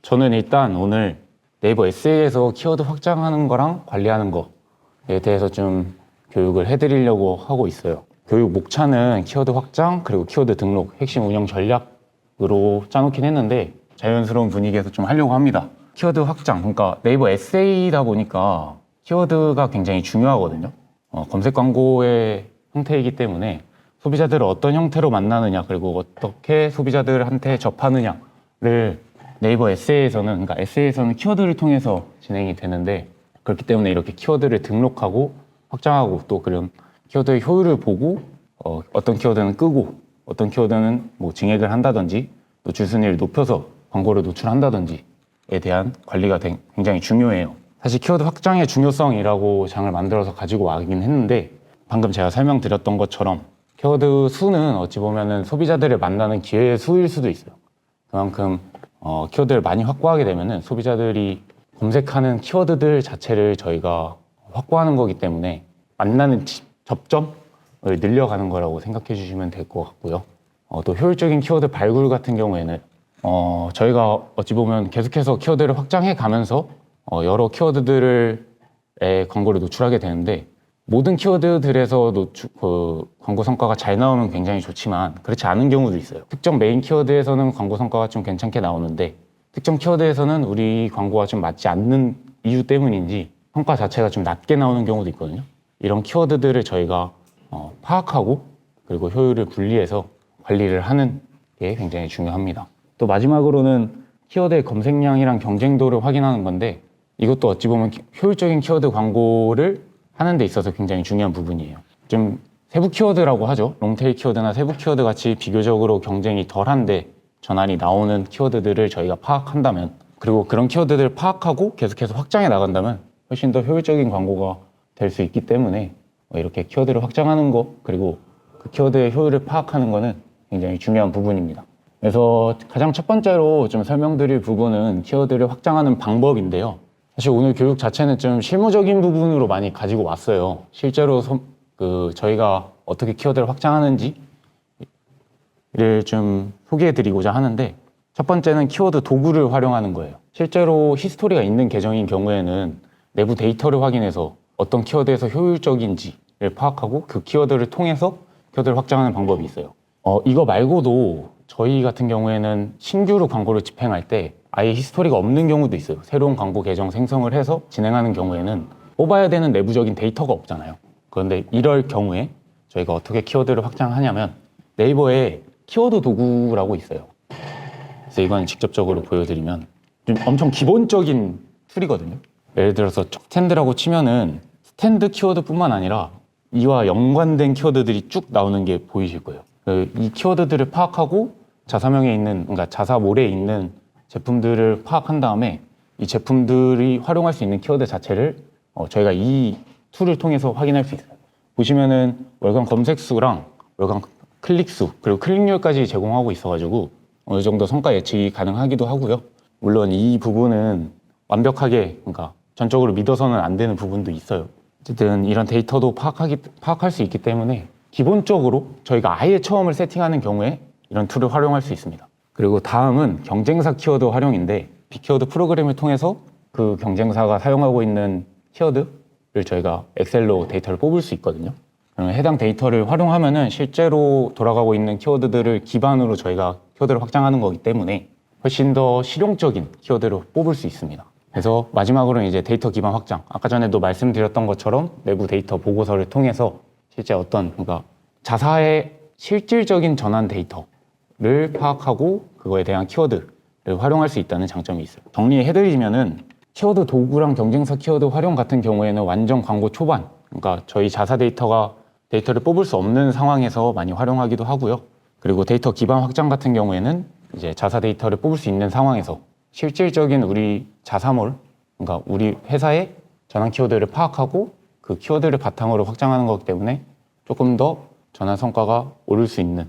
저는 일단 오늘 네이버 SA에서 키워드 확장하는 거랑 관리하는 거에 대해서 좀 교육을 해드리려고 하고 있어요. 교육 목차는 키워드 확장, 그리고 키워드 등록, 핵심 운영 전략으로 짜놓긴 했는데 자연스러운 분위기에서 좀 하려고 합니다. 키워드 확장, 그러니까 네이버 SA다 보니까 키워드가 굉장히 중요하거든요. 검색 광고의 형태이기 때문에 소비자들을 어떤 형태로 만나느냐, 그리고 어떻게 소비자들한테 접하느냐를 네이버 SA에서는, 그러니까 SA에서는 키워드를 통해서 진행이 되는데, 그렇기 때문에 이렇게 키워드를 등록하고 확장하고 또 그런 키워드의 효율을 보고 어떤 키워드는 끄고 어떤 키워드는 뭐 증액을 한다든지 또 줄순위를 높여서 광고를 노출한다든지에 대한 관리가 굉장히 중요해요. 사실 키워드 확장의 중요성이라고 장을 만들어서 가지고 와긴 했는데, 방금 제가 설명드렸던 것처럼 키워드 수는 어찌 보면은 소비자들을 만나는 기회의 수일 수도 있어요. 그만큼 키워드를 많이 확보하게 되면은 소비자들이 검색하는 키워드들 자체를 저희가 확보하는 거기 때문에 만나는 접점을 늘려가는 거라고 생각해 주시면 될 것 같고요. 또 효율적인 키워드 발굴 같은 경우에는 저희가 어찌 보면 계속해서 키워드를 확장해 가면서 여러 키워드들의 광고를 노출하게 되는데, 모든 키워드들에서 광고 성과가 잘 나오면 굉장히 좋지만 그렇지 않은 경우도 있어요. 특정 메인 키워드에서는 광고 성과가 좀 괜찮게 나오는데 특정 키워드에서는 우리 광고와 좀 맞지 않는 이유 때문인지 성과 자체가 좀 낮게 나오는 경우도 있거든요. 이런 키워드들을 저희가 파악하고 그리고 효율을 분리해서 관리를 하는 게 굉장히 중요합니다. 또 마지막으로는 키워드의 검색량이랑 경쟁도를 확인하는 건데, 이것도 어찌 보면 효율적인 키워드 광고를 하는 데 있어서 굉장히 중요한 부분이에요. 좀 세부 키워드라고 하죠. 롱테일 키워드나 세부 키워드 같이 비교적으로 경쟁이 덜한데 전환이 나오는 키워드들을 저희가 파악한다면, 그리고 그런 키워드들을 파악하고 계속해서 확장해 나간다면 훨씬 더 효율적인 광고가 될 수 있기 때문에 이렇게 키워드를 확장하는 거, 그리고 그 키워드의 효율을 파악하는 거는 굉장히 중요한 부분입니다. 그래서 가장 첫 번째로 좀 설명드릴 부분은 키워드를 확장하는 방법인데요. 사실 오늘 교육 자체는 좀 실무적인 부분으로 많이 가지고 왔어요. 실제로 저희가 어떻게 키워드를 확장하는지를 좀 소개해 드리고자 하는데, 첫 번째는 키워드 도구를 활용하는 거예요. 실제로 히스토리가 있는 계정인 경우에는 내부 데이터를 확인해서 어떤 키워드에서 효율적인지를 파악하고 그 키워드를 통해서 키워드를 확장하는 방법이 있어요. 이거 말고도 저희 같은 경우에는 신규로 광고를 집행할 때 아예 히스토리가 없는 경우도 있어요. 새로운 광고 계정 생성을 해서 진행하는 경우에는 뽑아야 되는 내부적인 데이터가 없잖아요. 그런데 이럴 경우에 저희가 어떻게 키워드를 확장하냐면, 네이버에 키워드 도구라고 있어요. 그래서 이건 직접적으로 보여드리면 좀 엄청 기본적인 툴이거든요. 예를 들어서 스탠드라고 치면은 스탠드 키워드뿐만 아니라 이와 연관된 키워드들이 쭉 나오는 게 보이실 거예요. 이 키워드들을 파악하고 자사명에 있는, 그러니까 자사몰에 있는 제품들을 파악한 다음에 이 제품들이 활용할 수 있는 키워드 자체를 저희가 이 툴을 통해서 확인할 수 있어요. 보시면은 월간 검색수랑 월간 클릭수, 그리고 클릭률까지 제공하고 있어가지고 어느 정도 성과 예측이 가능하기도 하고요. 물론 이 부분은 완벽하게, 그러니까 전적으로 믿어서는 안 되는 부분도 있어요. 어쨌든 이런 데이터도 파악할 수 있기 때문에 기본적으로 저희가 아예 처음을 세팅하는 경우에 이런 툴을 활용할 수 있습니다. 그리고 다음은 경쟁사 키워드 활용인데, 빅키워드 프로그램을 통해서 그 경쟁사가 사용하고 있는 키워드를 저희가 엑셀로 데이터를 뽑을 수 있거든요. 그러면 해당 데이터를 활용하면은 실제로 돌아가고 있는 키워드들을 기반으로 저희가 키워드를 확장하는 거기 때문에 훨씬 더 실용적인 키워드로 뽑을 수 있습니다. 그래서 마지막으로는 이제 데이터 기반 확장. 아까 전에도 말씀드렸던 것처럼 내부 데이터 보고서를 통해서 실제 그러니까 자사의 실질적인 전환 데이터를 파악하고 그거에 대한 키워드를 활용할 수 있다는 장점이 있어요. 정리해드리면은 키워드 도구랑 경쟁사 키워드 활용 같은 경우에는 완전 광고 초반, 그러니까 저희 자사 데이터를 뽑을 수 없는 상황에서 많이 활용하기도 하고요. 그리고 데이터 기반 확장 같은 경우에는 이제 자사 데이터를 뽑을 수 있는 상황에서 실질적인 우리 자사몰, 그러니까 우리 회사의 전환 키워드를 파악하고 그 키워드를 바탕으로 확장하는 거기 때문에 조금 더 전환 성과가 오를 수 있는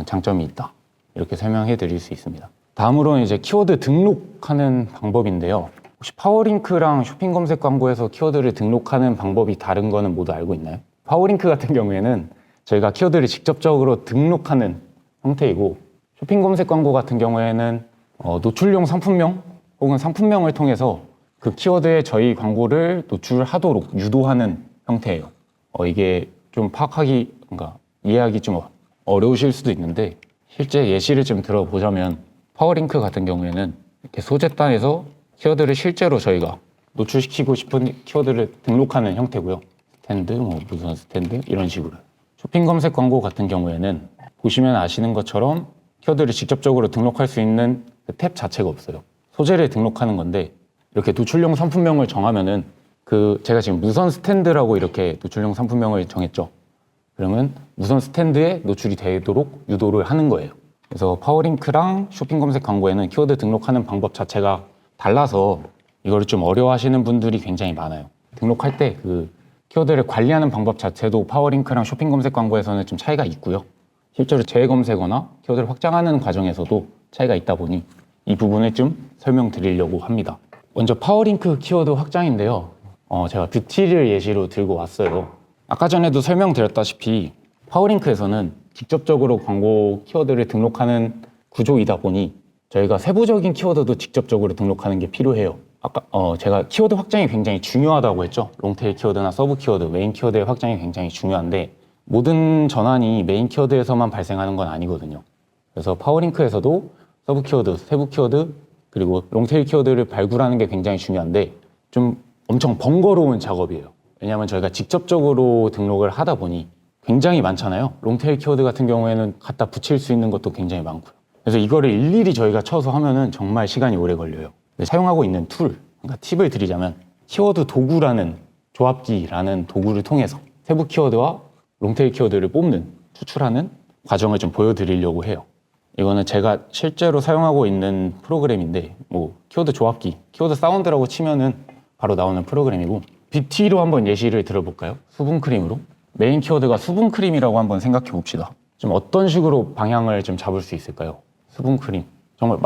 장점이 있다. 이렇게 설명해 드릴 수 있습니다. 다음으로는 이제 키워드 등록하는 방법인데요. 혹시 파워링크랑 쇼핑 검색 광고에서 키워드를 등록하는 방법이 다른 거는 모두 알고 있나요? 파워링크 같은 경우에는 저희가 키워드를 직접적으로 등록하는 형태이고, 쇼핑 검색 광고 같은 경우에는 노출용 상품명 혹은 상품명을 통해서 그 키워드에 저희 광고를 노출하도록 유도하는 형태예요. 이게 좀 그러니까 이해하기 좀 어려우실 수도 있는데 실제 예시를 좀 들어보자면 파워링크 같은 경우에는 이렇게 소재단에서 키워드를 실제로 저희가 노출시키고 싶은 키워드를 등록하는 형태고요. 스탠드, 무슨 스탠드 이런 식으로. 쇼핑 검색 광고 같은 경우에는 보시면 아시는 것처럼 키워드를 직접적으로 등록할 수 있는 그 탭 자체가 없어요. 소재를 등록하는 건데 이렇게 노출용 상품명을 정하면은 제가 지금 무선 스탠드라고 이렇게 노출용 상품명을 정했죠. 그러면 무선 스탠드에 노출이 되도록 유도를 하는 거예요. 그래서 파워링크랑 쇼핑 검색 광고에는 키워드 등록하는 방법 자체가 달라서 이거를 좀 어려워하시는 분들이 굉장히 많아요. 등록할 때 그 키워드를 관리하는 방법 자체도 파워링크랑 쇼핑 검색 광고에서는 좀 차이가 있고요. 실제로 재검색어나 키워드를 확장하는 과정에서도 차이가 있다 보니 이 부분을 좀 설명드리려고 합니다. 먼저 파워링크 키워드 확장인데요. 제가 뷰티를 예시로 들고 왔어요. 아까 전에도 설명드렸다시피 파워링크에서는 직접적으로 광고 키워드를 등록하는 구조이다 보니 저희가 세부적인 키워드도 직접적으로 등록하는 게 필요해요. 아까 제가 키워드 확장이 굉장히 중요하다고 했죠. 롱테일 키워드나 서브 키워드, 메인 키워드의 확장이 굉장히 중요한데 모든 전환이 메인 키워드에서만 발생하는 건 아니거든요. 그래서 파워링크에서도 서브 키워드, 세부 키워드, 그리고 롱테일 키워드를 발굴하는 게 굉장히 중요한데 좀 엄청 번거로운 작업이에요. 왜냐하면 저희가 직접적으로 등록을 하다 보니 굉장히 많잖아요. 롱테일 키워드 같은 경우에는 갖다 붙일 수 있는 것도 굉장히 많고요. 그래서 이거를 일일이 저희가 쳐서 하면은 정말 시간이 오래 걸려요. 사용하고 있는 그러니까 팁을 드리자면 키워드 도구라는 조합기라는 도구를 통해서 세부 키워드와 롱테일 키워드를 추출하는 과정을 좀 보여드리려고 해요. 이거는 제가 실제로 사용하고 있는 프로그램인데 키워드 조합기, 키워드 사운드라고 치면은 바로 나오는 프로그램이고 뷰티로 한번 예시를 들어볼까요? 수분크림으로. 메인 키워드가 수분크림이라고 한번 생각해 봅시다. 좀 어떤 식으로 방향을 좀 잡을 수 있을까요? 수분크림. 정말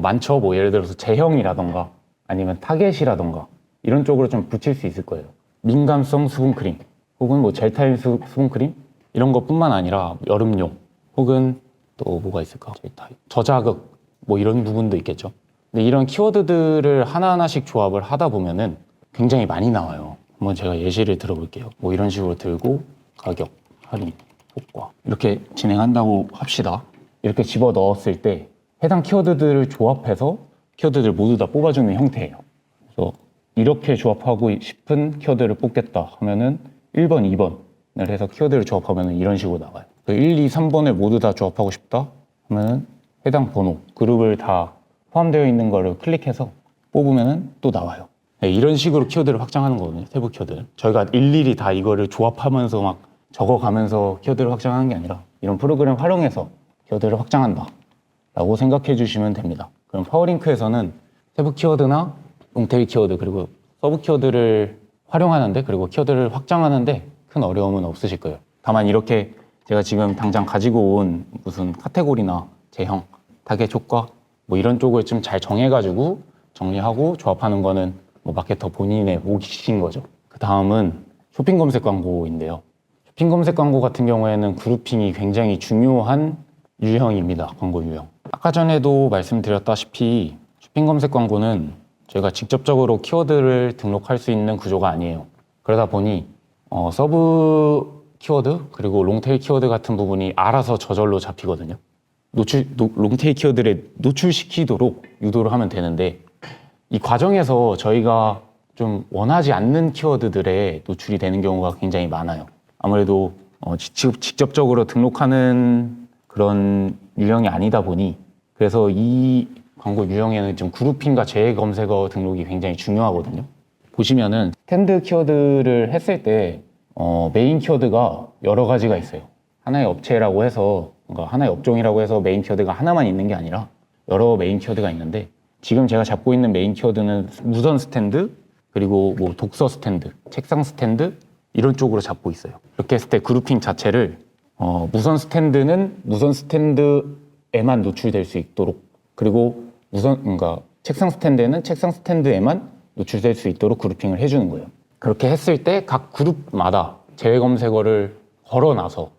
많죠. 예를 들어서 제형이라던가 아니면 타겟이라던가 이런 쪽으로 좀 붙일 수 있을 거예요. 민감성 수분크림 혹은 젤타임 수분크림 이런 것뿐만 아니라 여름용 혹은 또 뭐가 있을까? 저자극 이런 부분도 있겠죠. 근데 이런 키워드들을 하나하나씩 조합을 하다 보면은 굉장히 많이 나와요. 한번 제가 예시를 들어볼게요. 이런 식으로 들고 가격, 할인, 효과 이렇게 진행한다고 합시다. 이렇게 집어 넣었을 때 해당 키워드들을 조합해서 키워드들 모두 다 뽑아주는 형태예요. 그래서 이렇게 조합하고 싶은 키워드를 뽑겠다 하면은 1번, 2번을 해서 키워드를 조합하면 이런 식으로 나와요. 1, 2, 3번을 모두 다 조합하고 싶다 하면은 해당 번호, 그룹을 다 포함되어 있는 거를 클릭해서 뽑으면 또 나와요. 네, 이런 식으로 키워드를 확장하는 거거든요. 세부 키워드. 저희가 일일이 다 이거를 조합하면서 막 적어가면서 키워드를 확장하는 게 아니라 이런 프로그램 활용해서 키워드를 확장한다 라고 생각해 주시면 됩니다. 그럼 파워링크에서는 세부 키워드나 롱테일 키워드 그리고 서브 키워드를 활용하는데 그리고 키워드를 확장하는데 큰 어려움은 없으실 거예요. 다만 이렇게 제가 지금 당장 가지고 온 무슨 카테고리나 제형, 타겟 효과 이런 쪽을 좀 잘 정해가지고 정리하고 조합하는 거는 마케터 본인의 몫인 거죠. 그 다음은 쇼핑 검색 광고인데요. 쇼핑 검색 광고 같은 경우에는 그룹핑이 굉장히 중요한 유형입니다. 광고 유형. 아까 전에도 말씀드렸다시피 쇼핑 검색 광고는 저희가 직접적으로 키워드를 등록할 수 있는 구조가 아니에요. 그러다 보니 서브 키워드 그리고 롱테일 키워드 같은 부분이 알아서 저절로 잡히거든요. 롱테일 키워드를 노출시키도록 유도를 하면 되는데 이 과정에서 저희가 좀 원하지 않는 키워드들에 노출이 되는 경우가 굉장히 많아요. 아무래도 직접적으로 등록하는 그런 유형이 아니다 보니 그래서 이 광고 유형에는 좀 그룹핑과 재검색어 등록이 굉장히 중요하거든요. 보시면은 스탠드 키워드를 했을 때 메인 키워드가 여러 가지가 있어요. 하나의 업체라고 해서 하나의 업종이라고 해서 메인 키워드가 하나만 있는 게 아니라 여러 메인 키워드가 있는데 지금 제가 잡고 있는 메인 키워드는 무선 스탠드 그리고 독서 스탠드, 책상 스탠드 이런 쪽으로 잡고 있어요. 이렇게 했을 때 그룹핑 자체를 무선 스탠드는 무선 스탠드에만 노출될 수 있도록 그리고 책상 스탠드에는 책상 스탠드에만 노출될 수 있도록 그룹핑을 해주는 거예요. 그렇게 했을 때 각 그룹마다 제외 검색어를 걸어놔서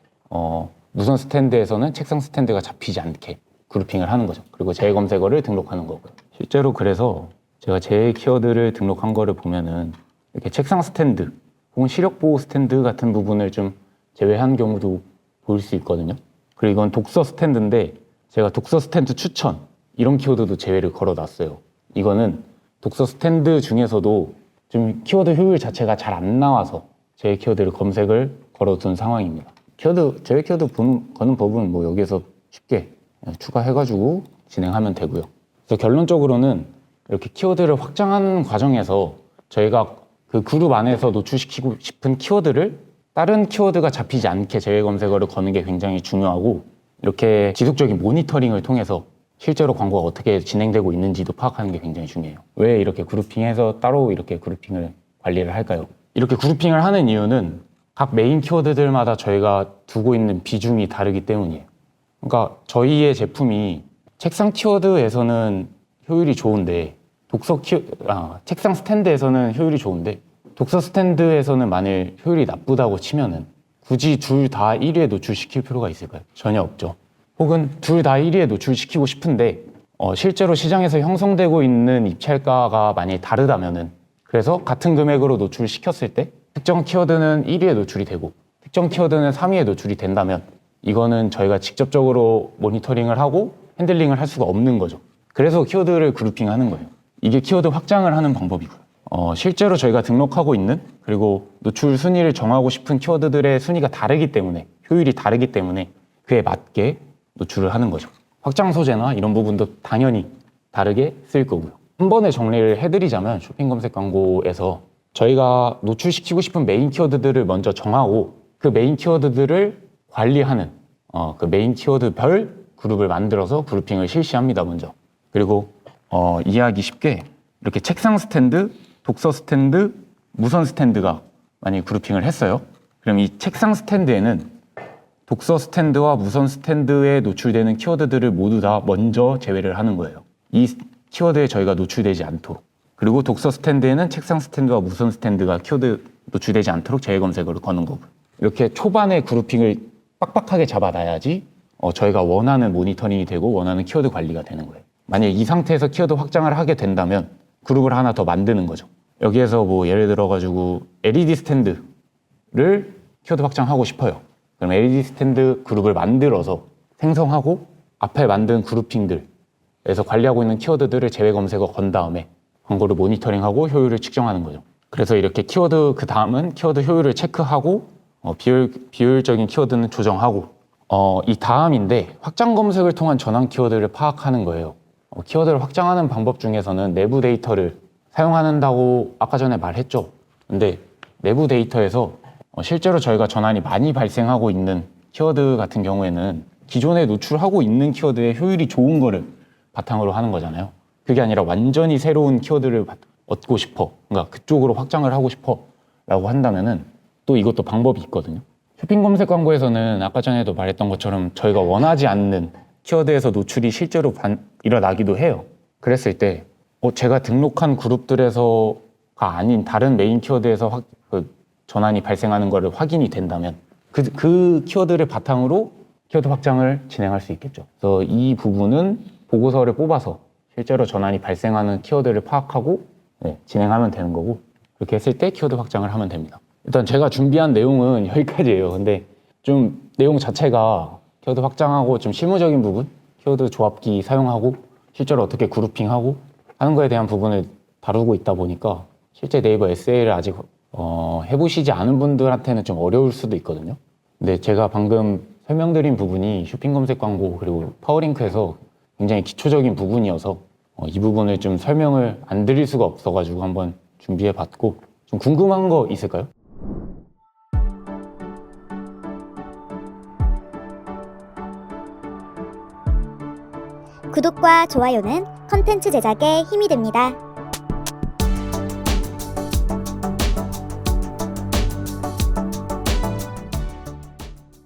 무선 스탠드에서는 책상 스탠드가 잡히지 않게 그룹핑을 하는 거죠. 그리고 제외 검색어를 등록하는 거고요. 실제로 그래서 제가 제 키워드를 등록한 거를 보면은 이렇게 책상 스탠드 혹은 시력 보호 스탠드 같은 부분을 좀 제외한 경우도 보일 수 있거든요. 그리고 이건 독서 스탠드인데 제가 독서 스탠드 추천 이런 키워드도 제외를 걸어놨어요. 이거는 독서 스탠드 중에서도 좀 키워드 효율 자체가 잘 안 나와서 제 키워드를 검색을 걸어둔 상황입니다. 제외 키워드 거는 법은 뭐 여기에서 쉽게 추가해가지고 진행하면 되고요. 그래서 결론적으로는 이렇게 키워드를 확장하는 과정에서 저희가 그 그룹 안에서 노출시키고 싶은 키워드를 다른 키워드가 잡히지 않게 제외 검색어를 거는 게 굉장히 중요하고, 이렇게 지속적인 모니터링을 통해서 실제로 광고가 어떻게 진행되고 있는지도 파악하는 게 굉장히 중요해요. 왜 이렇게 그룹핑해서 따로 이렇게 그룹핑을 관리를 할까요? 이렇게 그룹핑을 하는 이유는 각 메인 키워드들마다 저희가 두고 있는 비중이 다르기 때문이에요. 그러니까 저희의 제품이 책상 키워드에서는 효율이 좋은데 책상 스탠드에서는 효율이 좋은데 독서 스탠드에서는 만일 효율이 나쁘다고 치면은 굳이 둘 다 1위에 노출시킬 필요가 있을까요? 전혀 없죠. 혹은 둘 다 1위에 노출시키고 싶은데 실제로 시장에서 형성되고 있는 입찰가가 만약에 다르다면은, 그래서 같은 금액으로 노출시켰을 때 특정 키워드는 1위에 노출이 되고 특정 키워드는 3위에 노출이 된다면 이거는 저희가 직접적으로 모니터링을 하고 핸들링을 할 수가 없는 거죠. 그래서 키워드를 그룹핑하는 거예요. 이게 키워드 확장을 하는 방법이고요. 실제로 저희가 등록하고 있는, 그리고 노출 순위를 정하고 싶은 키워드들의 순위가 다르기 때문에, 효율이 다르기 때문에 그에 맞게 노출을 하는 거죠. 확장 소재나 이런 부분도 당연히 다르게 쓰일 거고요. 한 번에 정리를 해드리자면 쇼핑 검색 광고에서 저희가 노출시키고 싶은 메인 키워드들을 먼저 정하고 그 메인 키워드들을 관리하는 그 메인 키워드별 그룹을 만들어서 그룹핑을 실시합니다, 먼저. 그리고 이해하기 쉽게 이렇게 책상 스탠드, 독서 스탠드, 무선 스탠드가 만약에 그룹핑을 했어요. 그럼 이 책상 스탠드에는 독서 스탠드와 무선 스탠드에 노출되는 키워드들을 모두 다 먼저 제외를 하는 거예요. 이 키워드에 저희가 노출되지 않도록. 그리고 독서 스탠드에는 책상 스탠드와 무선 스탠드가 키워드 노출되지 않도록 제외 검색어를 거는 거고요. 이렇게 초반에 그룹핑을 빡빡하게 잡아놔야지 저희가 원하는 모니터링이 되고 원하는 키워드 관리가 되는 거예요. 만약에 이 상태에서 키워드 확장을 하게 된다면 그룹을 하나 더 만드는 거죠. 여기에서 뭐 예를 들어가지고 LED 스탠드를 키워드 확장하고 싶어요. 그럼 LED 스탠드 그룹을 만들어서 생성하고 앞에 만든 그룹핑들에서 관리하고 있는 키워드들을 제외 검색어 건 다음에 광고를 모니터링하고 효율을 측정하는 거죠. 그래서 이렇게 키워드, 그 다음은 키워드 효율을 체크하고 비효율적인 키워드는 조정하고 이 다음인데 확장 검색을 통한 전환 키워드를 파악하는 거예요. 키워드를 확장하는 방법 중에서는 내부 데이터를 사용한다고 아까 전에 말했죠. 근데 내부 데이터에서 실제로 저희가 전환이 많이 발생하고 있는 키워드 같은 경우에는 기존에 노출하고 있는 키워드의 효율이 좋은 거를 바탕으로 하는 거잖아요. 그게 아니라 완전히 새로운 키워드를 얻고 싶어, 그러니까 그쪽으로 확장을 하고 싶어 라고 한다면은 또 이것도 방법이 있거든요. 쇼핑 검색 광고에서는 아까 전에도 말했던 것처럼 저희가 원하지 않는 키워드에서 노출이 실제로 일어나기도 해요. 그랬을 때 제가 등록한 그룹들에서가 아닌 다른 메인 키워드에서 전환이 발생하는 것을 확인이 된다면 그 키워드를 바탕으로 키워드 확장을 진행할 수 있겠죠. 그래서 이 부분은 보고서를 뽑아서 실제로 전환이 발생하는 키워드를 파악하고 진행하면 되는 거고, 그렇게 했을 때 키워드 확장을 하면 됩니다. 일단 제가 준비한 내용은 여기까지예요. 근데 좀 내용 자체가 키워드 확장하고 좀 실무적인 부분, 키워드 조합기 사용하고 실제로 어떻게 그룹핑하고 하는 거에 대한 부분을 다루고 있다 보니까 실제 네이버 SA를 아직 해보시지 않은 분들한테는 좀 어려울 수도 있거든요. 근데 제가 방금 설명드린 부분이 쇼핑 검색 광고 그리고 파워링크에서 굉장히 기초적인 부분이어서 이 부분을 좀 설명을 안 드릴 수가 없어가지고 한번 준비해봤고, 좀 궁금한 거 있을까요? 구독과 좋아요는 컨텐츠 제작에 힘이 됩니다.